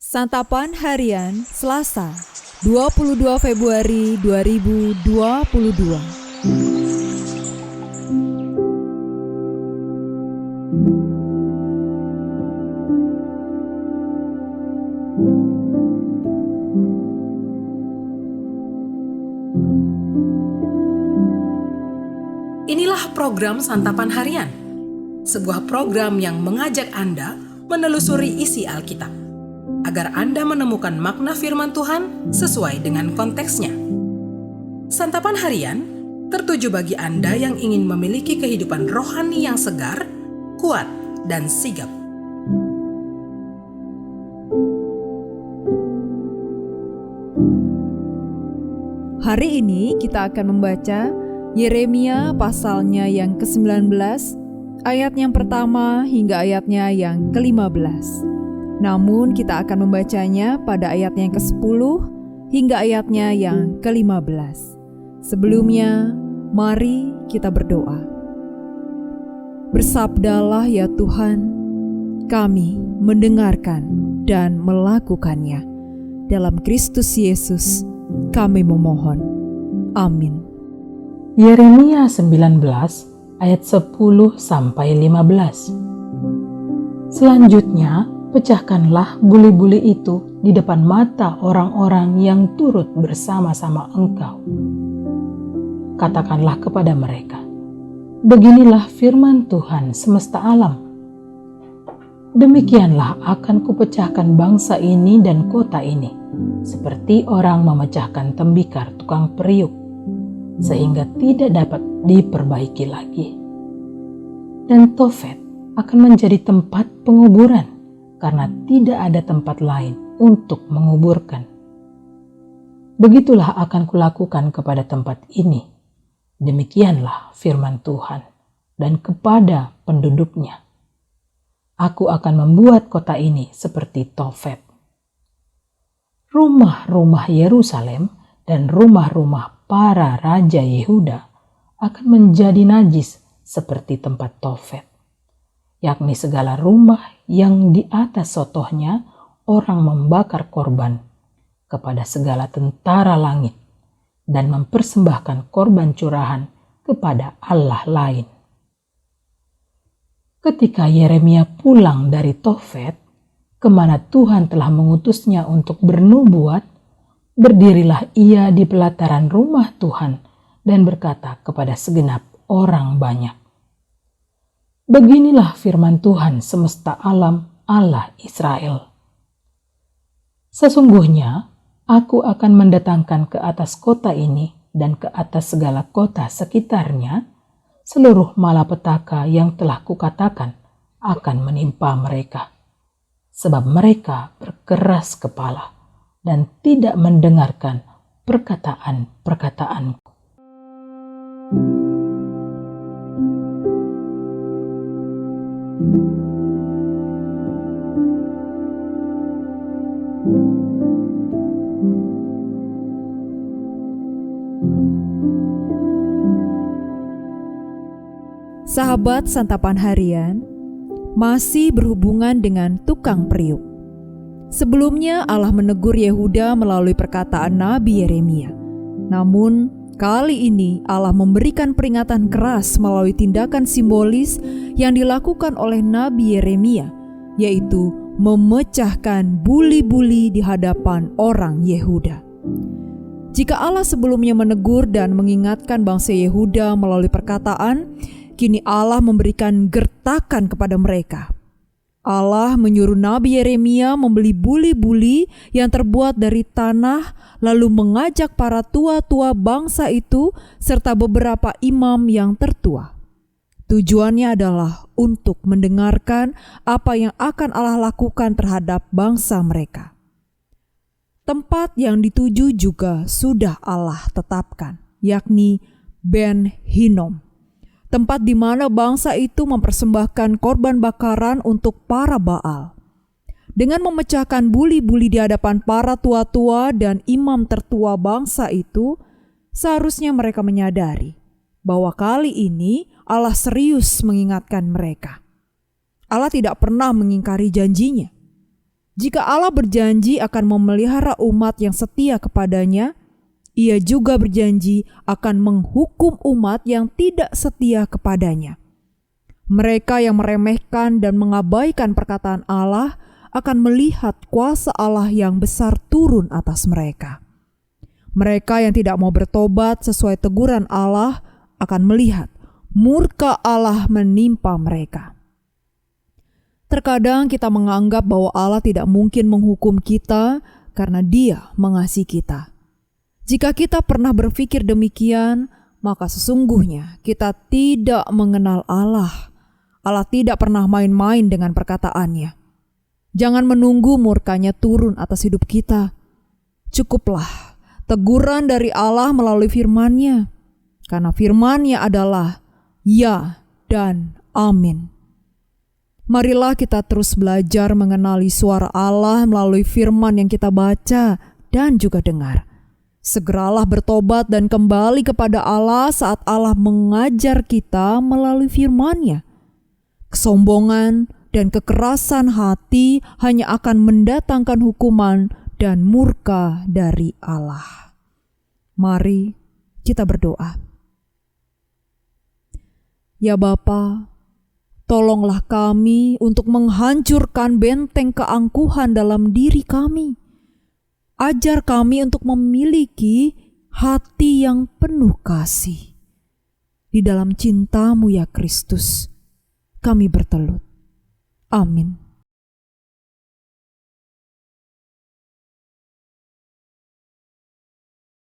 Santapan Harian Selasa 22 Februari 2022. Inilah program Santapan Harian, sebuah program yang mengajak Anda menelusuri isi Alkitab, agar Anda menemukan makna firman Tuhan sesuai dengan konteksnya. Santapan Harian tertuju bagi Anda yang ingin memiliki kehidupan rohani yang segar, kuat, dan sigap. Hari ini kita akan membaca Yeremia pasalnya yang ke-19, ayat yang pertama hingga ayatnya yang ke-15. Namun kita akan membacanya pada ayat yang ke-10 hingga ayatnya yang ke-15. Sebelumnya, mari kita berdoa. Bersabdalah ya Tuhan, kami mendengarkan dan melakukannya. Dalam Kristus Yesus, kami memohon. Amin. Yeremia 19 ayat 10-15. Selanjutnya, pecahkanlah buli-buli itu di depan mata orang-orang yang turut bersama-sama engkau. Katakanlah kepada mereka, beginilah firman Tuhan semesta alam. Demikianlah akan kupecahkan bangsa ini dan kota ini, seperti orang memecahkan tembikar tukang periuk, sehingga tidak dapat diperbaiki lagi. Dan Tofet akan menjadi tempat penguburan, karena tidak ada tempat lain untuk menguburkan. Begitulah akan kulakukan kepada tempat ini. Demikianlah firman Tuhan, dan kepada penduduknya. Aku akan membuat kota ini seperti Tofet. Rumah-rumah Yerusalem dan rumah-rumah para raja Yehuda akan menjadi najis seperti tempat Tofet, yakni segala rumah yang di atas sotohnya orang membakar korban kepada segala tentara langit dan mempersembahkan korban curahan kepada Allah lain. Ketika Yeremia pulang dari Tofet, kemana Tuhan telah mengutusnya untuk bernubuat, berdirilah ia di pelataran rumah Tuhan dan berkata kepada segenap orang banyak, beginilah firman Tuhan semesta alam, Allah Israel. Sesungguhnya aku akan mendatangkan ke atas kota ini dan ke atas segala kota sekitarnya seluruh malapetaka yang telah kukatakan akan menimpa mereka, sebab mereka berkeras kepala dan tidak mendengarkan perkataan-perkataanku. Sahabat Santapan Harian, masih berhubungan dengan tukang periuk. Sebelumnya Allah menegur Yehuda melalui perkataan Nabi Yeremia. Namun kali ini Allah memberikan peringatan keras melalui tindakan simbolis yang dilakukan oleh Nabi Yeremia, yaitu memecahkan buli-buli di hadapan orang Yehuda. Jika Allah sebelumnya menegur dan mengingatkan bangsa Yehuda melalui perkataan, kini Allah memberikan gertakan kepada mereka. Allah menyuruh Nabi Yeremia membeli buli-buli yang terbuat dari tanah, lalu mengajak para tua-tua bangsa itu serta beberapa imam yang tertua. Tujuannya adalah untuk mendengarkan apa yang akan Allah lakukan terhadap bangsa mereka. Tempat yang dituju juga sudah Allah tetapkan, yakni Ben Hinnom, tempat di mana bangsa itu mempersembahkan korban bakaran untuk para Baal. Dengan memecahkan buli-buli di hadapan para tua-tua dan imam tertua bangsa itu, seharusnya mereka menyadari bahwa kali ini Allah serius mengingatkan mereka. Allah tidak pernah mengingkari janjinya. Jika Allah berjanji akan memelihara umat yang setia kepadanya, Ia juga berjanji akan menghukum umat yang tidak setia kepadanya. Mereka yang meremehkan dan mengabaikan perkataan Allah akan melihat kuasa Allah yang besar turun atas mereka. Mereka yang tidak mau bertobat sesuai teguran Allah akan melihat murka Allah menimpa mereka. Terkadang kita menganggap bahwa Allah tidak mungkin menghukum kita karena Dia mengasihi kita. Jika kita pernah berpikir demikian, maka sesungguhnya kita tidak mengenal Allah. Allah tidak pernah main-main dengan perkataannya. Jangan menunggu murkanya turun atas hidup kita. Cukuplah teguran dari Allah melalui firman-Nya. Karena firman-Nya adalah ya dan amin. Marilah kita terus belajar mengenali suara Allah melalui firman yang kita baca dan juga dengar. Segeralah bertobat dan kembali kepada Allah saat Allah mengajar kita melalui firman-Nya. Kesombongan dan kekerasan hati hanya akan mendatangkan hukuman dan murka dari Allah. Mari kita berdoa. Ya Bapa, tolonglah kami untuk menghancurkan benteng keangkuhan dalam diri kami. Ajar kami untuk memiliki hati yang penuh kasih. Di dalam cinta-Mu ya Kristus, kami bertelut. Amin.